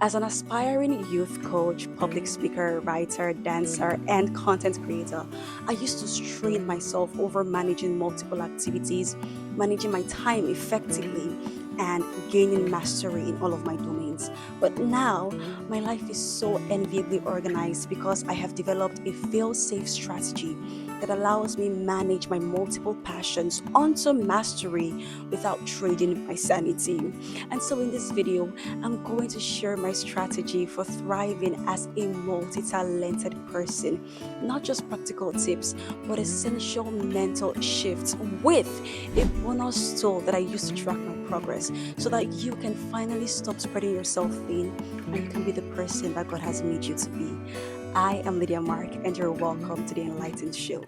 As an aspiring youth coach, public speaker, writer, dancer, and content creator, I used to strain myself over managing multiple activities, managing my time effectively, and gaining mastery in all of my domains. But now, my life is so enviably organized because I have developed a fail-safe strategy that allows me manage my multiple passions onto mastery without trading my sanity. And so in this video, I'm going to share my strategy for thriving as a multi-talented person. Not just practical tips, but essential mental shifts with a bonus tool that I use to track my progress so that you can finally stop spreading yourself thin and you can be the person that God has made you to be. I am Lydia Mark, and you're welcome to the Enlightened Show.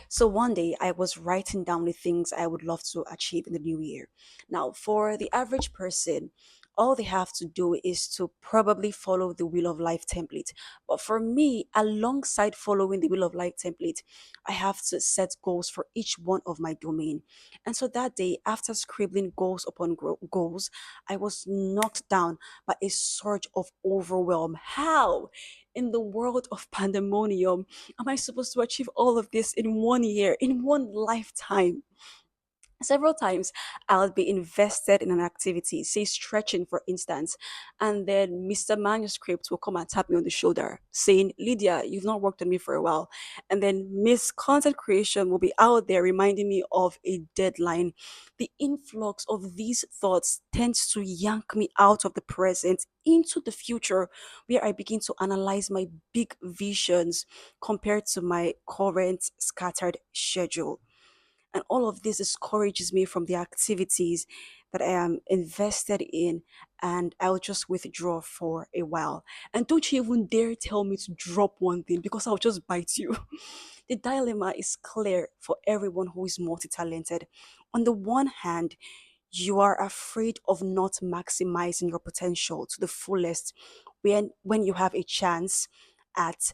So one day I was writing down the things I would love to achieve in the new year. Now, for the average person, all they have to do is to probably follow the Wheel of Life template. But for me, alongside following the Wheel of Life template, I have to set goals for each one of my domain. And so that day, after scribbling goals upon goals, I was knocked down by a surge of overwhelm. How? In the world of pandemonium, am I supposed to achieve all of this in 1 year, in one lifetime? Several times I'll be invested in an activity, say stretching for instance, and then Mr. Manuscript will come and tap me on the shoulder saying, Lydia, you've not worked on me for a while. And then Miss Content Creation will be out there reminding me of a deadline. The influx of these thoughts tends to yank me out of the present into the future, where I begin to analyze my big visions compared to my current scattered schedule. And all of this discourages me from the activities that I am invested in, and I'll just withdraw for a while. And don't you even dare tell me to drop one thing because I'll just bite you. The dilemma is clear for everyone who is multi talented. On the one hand, you are afraid of not maximizing your potential to the fullest when you have a chance at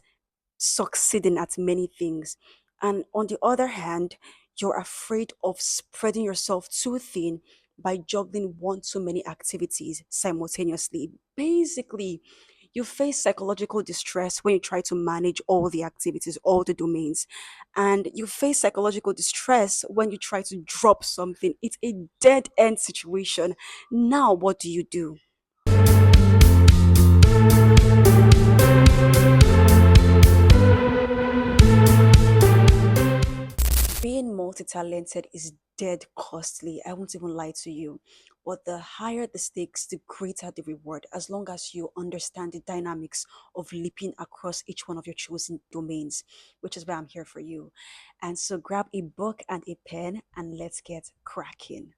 succeeding at many things. And on the other hand, you're afraid of spreading yourself too thin by juggling one too many activities simultaneously. Basically, you face psychological distress when you try to manage all the activities, all the domains. And you face psychological distress when you try to drop something. It's a dead end situation. Now, what do you do? Being multi-talented is dead costly. I won't even lie to you. But the higher the stakes, the greater the reward, as long as you understand the dynamics of leaping across each one of your chosen domains, which is why I'm here for you. And so grab a book and a pen and let's get cracking.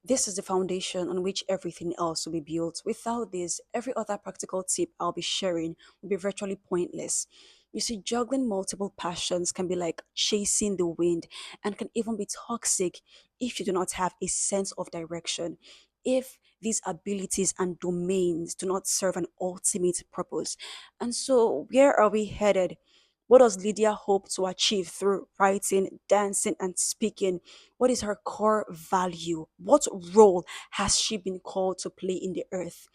This is the foundation on which everything else will be built. Without this, every other practical tip I'll be sharing will be virtually pointless. You see, juggling multiple passions can be like chasing the wind and can even be toxic if you do not have a sense of direction. If these abilities and domains do not serve an ultimate purpose. And so, where are we headed? What does Lydia hope to achieve through writing, dancing, and speaking? What is her core value? What role has she been called to play in the earth?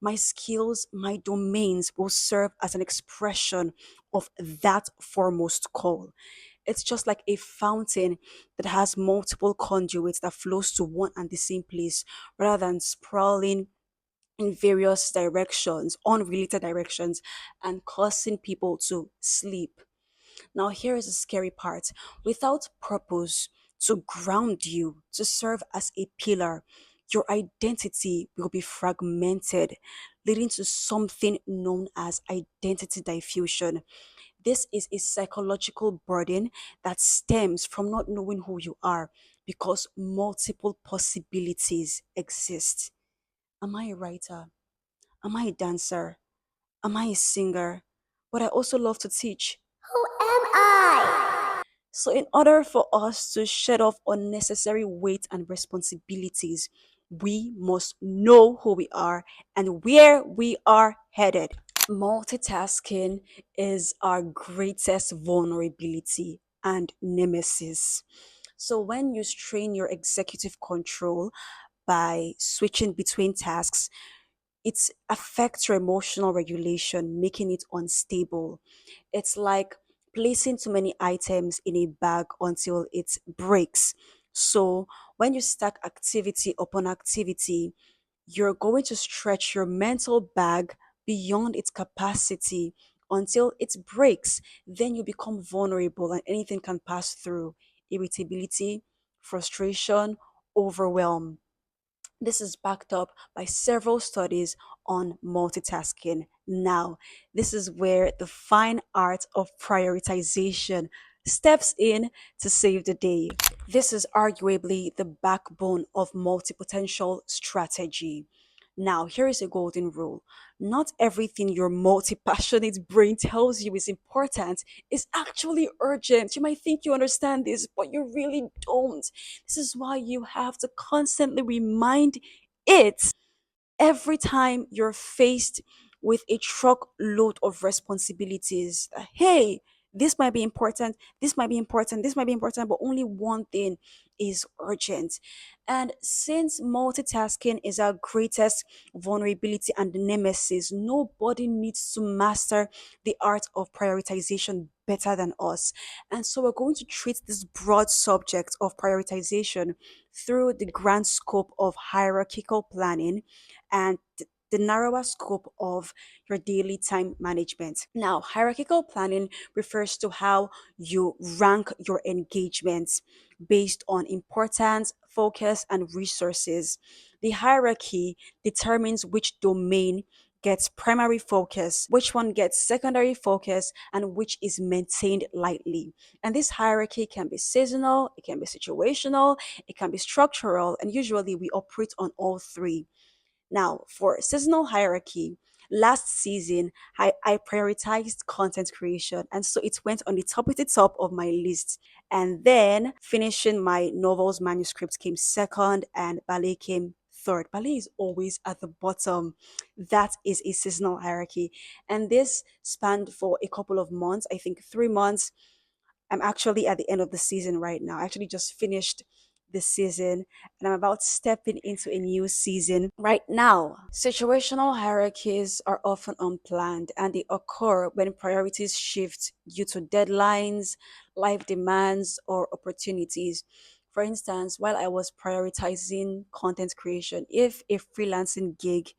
My skills, my domains will serve as an expression of that foremost call. It's just like a fountain that has multiple conduits that flows to one and the same place rather than sprawling in various directions, unrelated directions, and causing people to sleep. Now, here is the scary part. Without purpose to ground you, to serve as a pillar, your identity will be fragmented, leading to something known as identity diffusion. This is a psychological burden that stems from not knowing who you are because multiple possibilities exist. Am I a writer? Am I a dancer? Am I a singer? But I also love to teach. Who am I? So, in order for us to shed off unnecessary weight and responsibilities, we must know who we are and where we are headed. Multitasking is our greatest vulnerability and nemesis. So when you strain your executive control by switching between tasks, it affects your emotional regulation, making it unstable. It's like placing too many items in a bag until it breaks. So when you stack activity upon activity, you're going to stretch your mental bag beyond its capacity until it breaks. Then you become vulnerable and anything can pass through: irritability, frustration, overwhelm. This is backed up by several studies on multitasking. Now, this is where the fine art of prioritization steps in to save the day. This is arguably the backbone of multi-potential strategy. Now, here is a golden rule. Not everything your multi passionate brain tells you is important is actually urgent. You might think you understand this, but you really don't. This is why you have to constantly remind it every time you're faced with a truckload of responsibilities. Hey, this might be important, this might be important, this might be important, but only one thing is urgent. And since multitasking is our greatest vulnerability and nemesis, nobody needs to master the art of prioritization better than us. And so we're going to treat this broad subject of prioritization through the grand scope of hierarchical planning and the narrower scope of your daily time management. Now, hierarchical planning refers to how you rank your engagements based on importance, focus, and resources. The hierarchy determines which domain gets primary focus, which one gets secondary focus, and which is maintained lightly. And this hierarchy can be seasonal, it can be situational, it can be structural, and usually we operate on all three. Now, for seasonal hierarchy, last season I prioritized content creation, and so it went on the top of my list. And then finishing my novels manuscript came second, and ballet came third. Ballet is always at the bottom. That is a seasonal hierarchy. And this spanned for a couple of months, I think 3 months. I'm actually at the end of the season right now. I actually just finished the season and I'm about stepping into a new season right now. Situational hierarchies are often unplanned and they occur when priorities shift due to deadlines, life demands, or opportunities. For instance, while I was prioritizing content creation, if a freelancing gig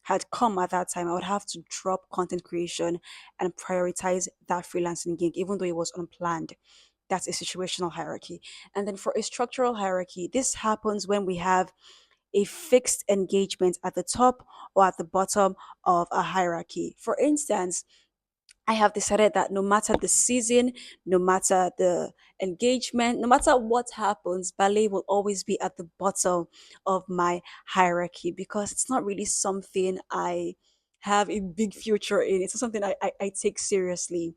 had come at that time, I would have to drop content creation and prioritize that freelancing gig, even though it was unplanned. That's a situational hierarchy. And then for a structural hierarchy, this happens when we have a fixed engagement at the top or at the bottom of a hierarchy. For instance, I have decided that no matter the season, no matter the engagement, no matter what happens, ballet will always be at the bottom of my hierarchy because it's not really something I have a big future in. It's not something I take seriously.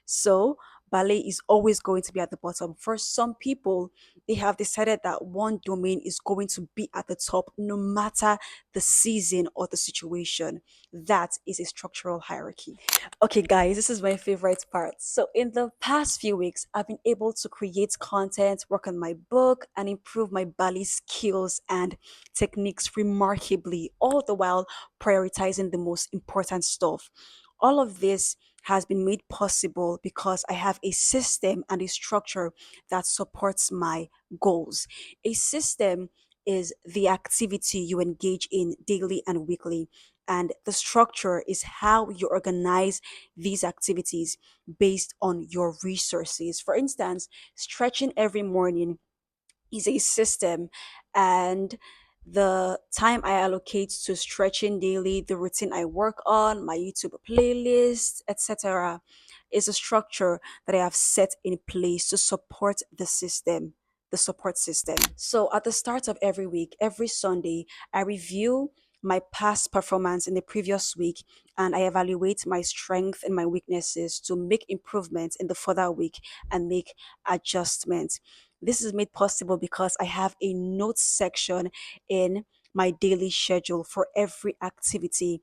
So ballet is always going to be at the bottom. For some people, they have decided that one domain is going to be at the top no matter the season or the situation. That is a structural hierarchy. Okay, guys, this is my favorite part. So, in the past few weeks, I've been able to create content, work on my book, and improve my ballet skills and techniques remarkably, all the while prioritizing the most important stuff. All of this has been made possible because I have a system and a structure that supports my goals. A system is the activity you engage in daily and weekly. And the structure is how you organize these activities based on your resources. For instance, stretching every morning is a system, and the time I allocate to stretching daily, the routine I work on, my YouTube playlist, etc., is a structure that I have set in place to support the system. The support system. So at the start of every week, every Sunday, I review my past performance in the previous week and I evaluate my strength and my weaknesses to make improvements in the further week and make adjustments. This is made possible because I have a notes section in my daily schedule for every activity.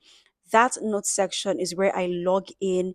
That notes section is where I log in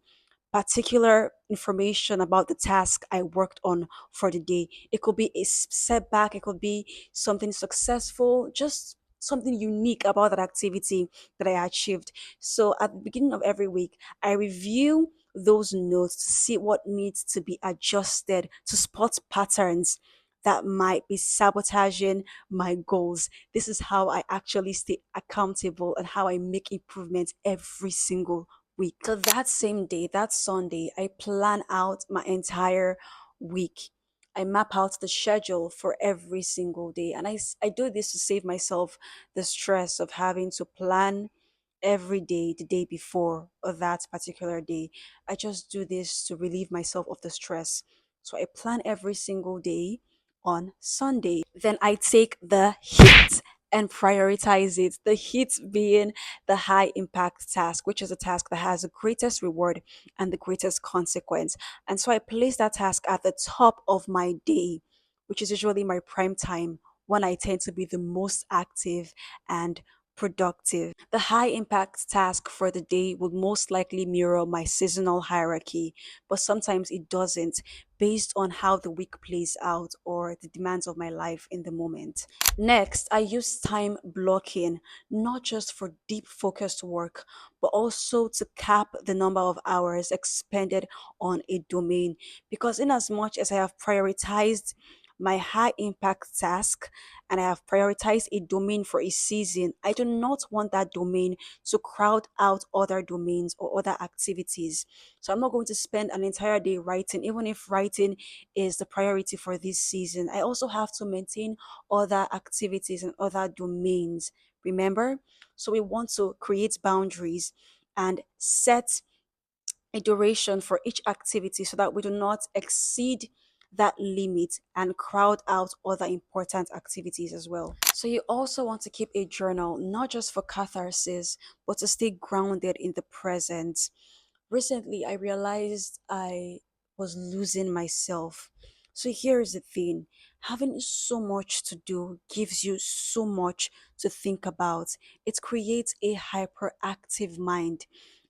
particular information about the task I worked on for the day. It could be a setback, it could be something successful, just something unique about that activity that I achieved. So at the beginning of every week, I review those notes to see what needs to be adjusted to spot patterns that might be sabotaging my goals. This is how I actually stay accountable and how I make improvements every single week. So that same day, that Sunday, I plan out my entire week. I map out the schedule for every single day. And I do this to save myself the stress of having to plan every day the day before or that particular day. I just do this to relieve myself of the stress. So I plan every single day on Sunday. Then I take the heat and prioritize it. The heat being the high impact task, which is a task that has the greatest reward and the greatest consequence. And so I place that task at the top of my day, which is usually my prime time when I tend to be the most active and productive. The high impact task for the day would most likely mirror my seasonal hierarchy, but sometimes it doesn't based on how the week plays out or the demands of my life in the moment. Next, I use time blocking, not just for deep focused work, but also to cap the number of hours expended on a domain. Because, in as much as I have prioritized my high impact task and I have prioritized a domain for a season, I do not want that domain to crowd out other domains or other activities. So I'm not going to spend an entire day writing, even if writing is the priority for this season. I also have to maintain other activities and other domains. Remember? So we want to create boundaries and set a duration for each activity so that we do not exceed that limit and crowd out other important activities as well. So you also want to keep a journal, not just for catharsis, but to stay grounded in the present. Recently, I realized I was losing myself. So here's the thing, having so much to do gives you so much to think about. It creates a hyperactive mind,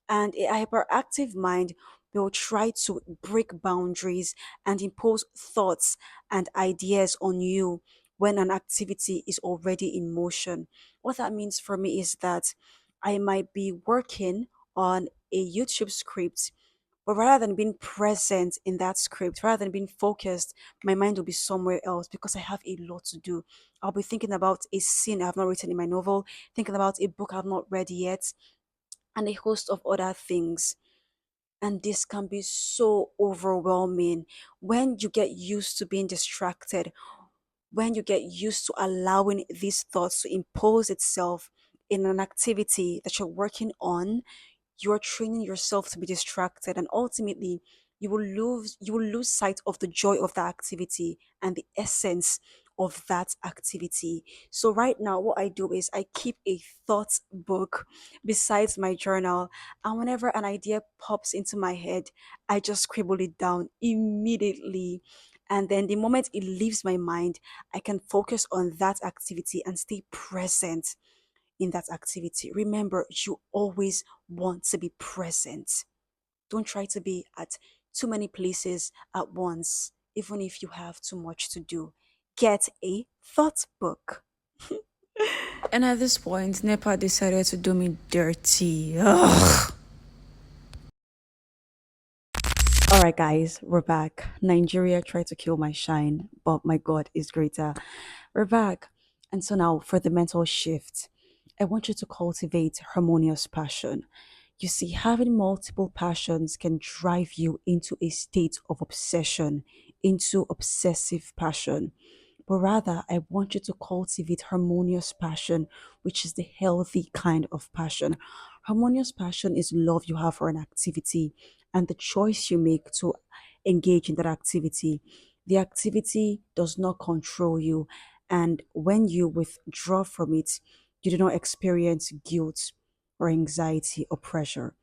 and a hyperactive mind will try to break boundaries and impose thoughts and ideas on you when an activity is already in motion. What that means for me is that I might be working on a YouTube script, but rather than being present in that script, rather than being focused, my mind will be somewhere else because I have a lot to do. I'll be thinking about a scene I've not written in my novel, thinking about a book I've not read yet, and a host of other things. And this can be so overwhelming when you get used to being distracted, when you get used to allowing these thoughts to impose itself in an activity that you're working on. You're training yourself to be distracted, and ultimately you will lose sight of the joy of that activity and the essence of that activity. So right now what I do is I keep a thought book besides my journal, and whenever an idea pops into my head, I just scribble it down immediately. And then the moment it leaves my mind, I can focus on that activity and stay present in that activity. Remember, you always want to be present. Don't try to be at too many places at once, even if you have too much to do. Get a thought book. And at this point, Nepa decided to do me dirty. Ugh. All right, guys, we're back. Nigeria tried to kill my shine, but my God is greater. We're back. And so now for the mental shift, I want you to cultivate harmonious passion. You see, having multiple passions can drive you into a state of obsession, into obsessive passion. But rather, I want you to cultivate harmonious passion, which is the healthy kind of passion. Harmonious passion is love you have for an activity and the choice you make to engage in that activity. The activity does not control you, and when you withdraw from it, you do not experience guilt or anxiety or pressure.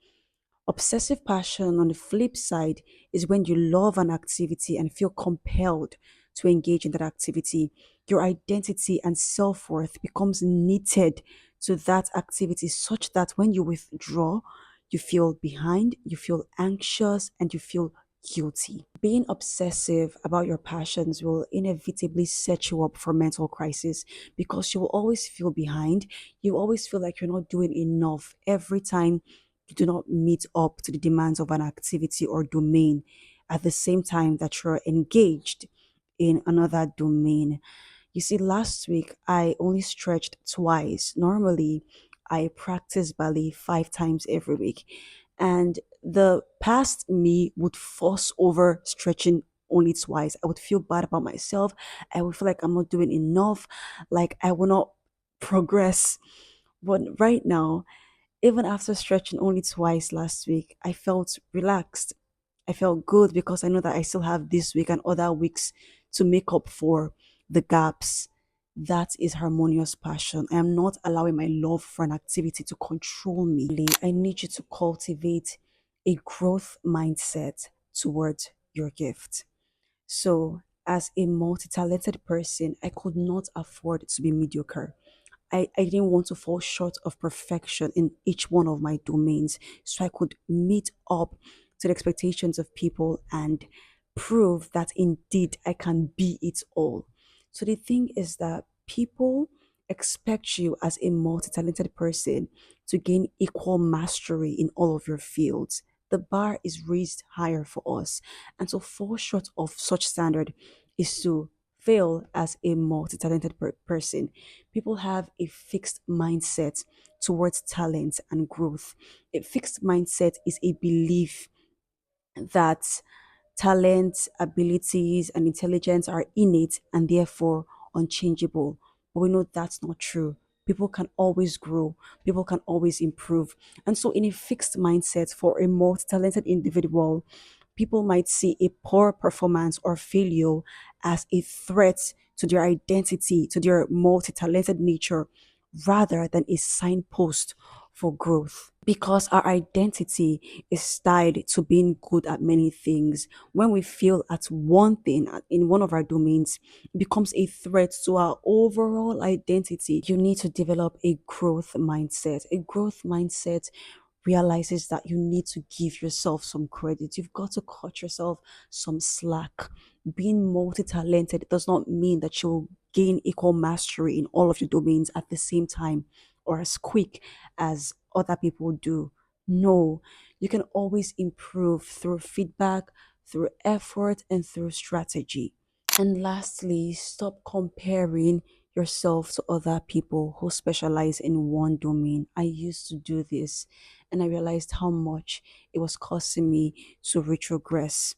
Obsessive passion, on the flip side, is when you love an activity and feel compelled to engage in that activity. Your identity and self worth becomes knitted to that activity such that when you withdraw, You feel behind, you feel anxious, and you feel guilty. Being obsessive about your passions will inevitably set you up for mental crisis because you will always feel behind. You always feel like you're not doing enough every time you do not meet up to the demands of an activity or domain at the same time that you're engaged in another domain. You see, last week I only stretched twice. Normally, I practice ballet 5 times every week. And the past me would force over stretching only twice. I would feel bad about myself. I would feel like I'm not doing enough, like I will not progress. But right now, even after stretching only twice last week, I felt relaxed. I felt good because I know that I still have this week and other weeks to make up for the gaps. That is harmonious passion. I am not allowing my love for an activity to control me. I need you to cultivate a growth mindset towards your gift. So, as a multi talented person, I could not afford to be mediocre. I didn't want to fall short of perfection in each one of my domains. So I could meet up to the expectations of people and prove that indeed I can be it all. So the thing is that people expect you as a multi talented person to gain equal mastery in all of your fields. The bar is raised higher for us. And to fall short of such standard is to fail as a multi talented person. People have a fixed mindset towards talent and growth. A fixed mindset is a belief that talent, abilities, and intelligence are innate and therefore unchangeable. But we know that's not true. People can always grow, people can always improve. And so, in a fixed mindset for a multi talented individual, people might see a poor performance or failure as a threat to their identity, to their multi talented nature, rather than a signpost for growth. Because our identity is tied to being good at many things. When we fail at one thing in one of our domains, it becomes a threat to our overall identity. You need to develop a growth mindset. A growth mindset realizes that you need to give yourself some credit. You've got to cut yourself some slack. Being multi talented does not mean that you'll gain equal mastery in all of your domains at the same time or as quick as other people do. No, you can always improve through feedback, through effort, and through strategy. And lastly, stop comparing yourself to other people who specialize in one domain. I used to do this and I realized how much it was costing me to retrogress.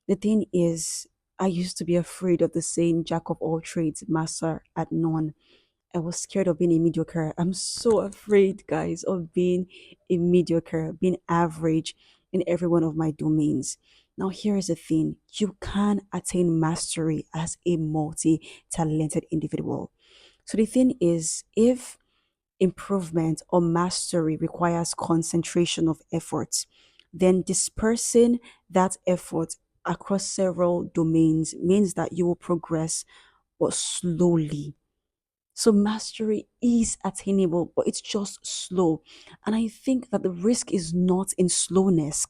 The thing is, I used to be afraid of the saying, Jack of all trades, master at none. I was scared of being a mediocre. I'm so afraid, guys, of being a mediocre, being average in every one of my domains. Now, here is the thing, you can attain mastery as a multi talented individual. So, the thing is, if improvement or mastery requires concentration of effort, then dispersing that effort across several domains means that you will progress, but slowly. So mastery is attainable, but it's just slow. And I think that the risk is not in slowness.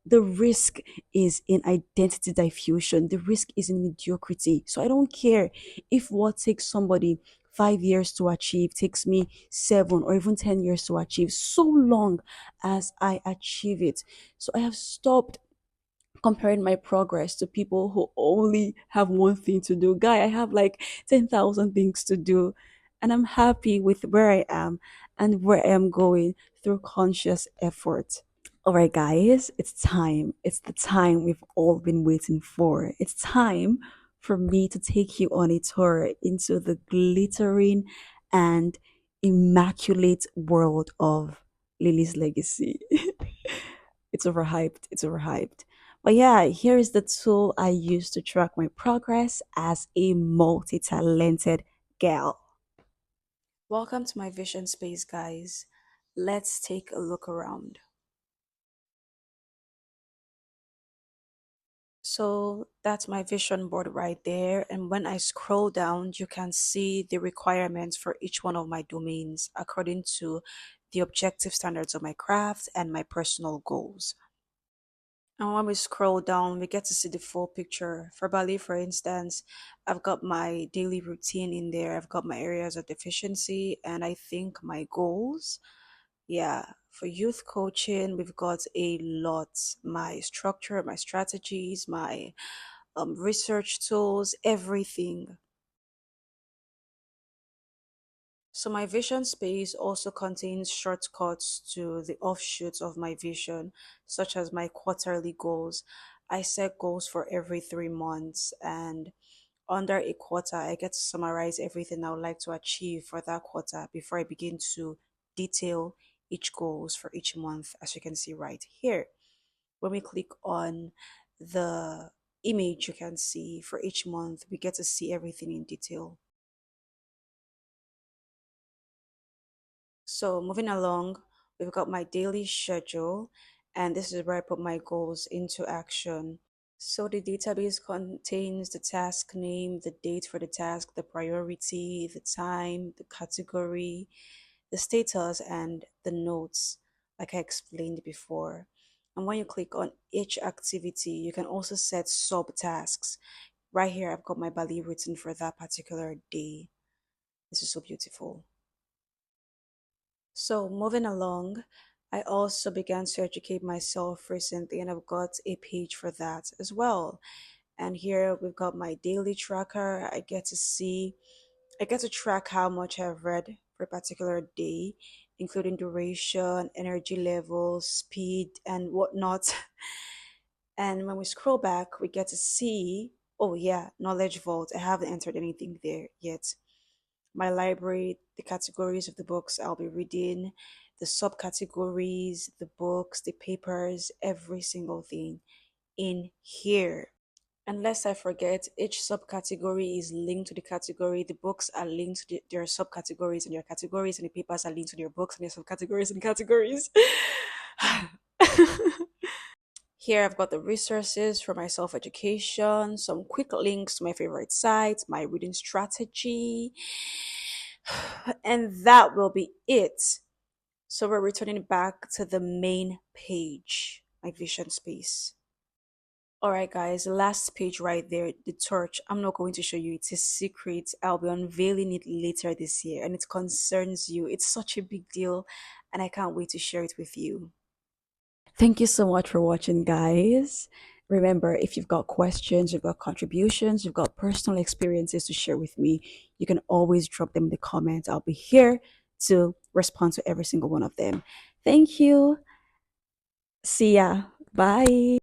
The risk is in identity diffusion. The risk is in mediocrity. So I don't care if what takes somebody 5 years to achieve takes me 7 or even 10 years to achieve, so long as I achieve it. So I have stopped comparing my progress to people who only have one thing to do. Guy, I have like 10,000 things to do, and I'm happy with where I am and where I am going through conscious effort. All right, guys, it's time. It's the time we've all been waiting for. It's time for me to take you on a tour into the glittering and immaculate world of Lily's legacy. It's overhyped. It's overhyped. But yeah, here is the tool I use to track my progress as a multi talented gal. Welcome to my vision space, guys. Let's take a look around. So that's my vision board right there. And when I scroll down, you can see the requirements for each one of my domains according to the objective standards of my craft, and my personal goals. And when we scroll down, we get to see the full picture. For Bali, for instance, I've got my daily routine in there. I've got my areas of deficiency and I think my goals. Yeah, for youth coaching, we've got a lot. My structure, my strategies, my research tools, everything. So my vision space also contains shortcuts to the offshoots of my vision, such as my quarterly goals. I set goals for every 3 months, and under a quarter, I get to summarize everything I would like to achieve for that quarter before I begin to detail each goals for each month, as you can see right here. When we click on the image you can see for each month, we get to see everything in detail. So moving along, we've got my daily schedule, and this is where I put my goals into action. So the database contains the task name, the date for the task, the priority, the time, the category, the status, and the notes, like I explained before. And when you click on each activity, you can also set subtasks. Right here, I've got my Bali written for that particular day. This is so beautiful. So, moving along, I also began to educate myself recently, and I've got a page for that as well. And here we've got my daily tracker. I get to track how much I've read for a particular day, including duration, energy levels, speed, and whatnot. And when we scroll back, we get to see, oh yeah, knowledge vault. I haven't entered anything there yet. My library, the categories of the books I'll be reading, the subcategories, the books, the papers, every single thing in here. Unless I forget, each subcategory is linked to the category. The books are linked to their subcategories and their categories, and the papers are linked to their books and their subcategories and categories. Here I've got the resources for my self education, some quick links to my favorite sites, my reading strategy, and that will be it. So we're returning back to the main page, my vision space. All right, guys, the last page right there, the torch. I'm not going to show you. It's a secret. I'll be unveiling it later this year, and it concerns you. It's such a big deal, and I can't wait to share it with you. Thank you so much for watching, guys. Remember, if you've got questions, you've got contributions, you've got personal experiences to share with me, you can always drop them in the comments. I'll be here to respond to every single one of them. Thank you. See ya. Bye.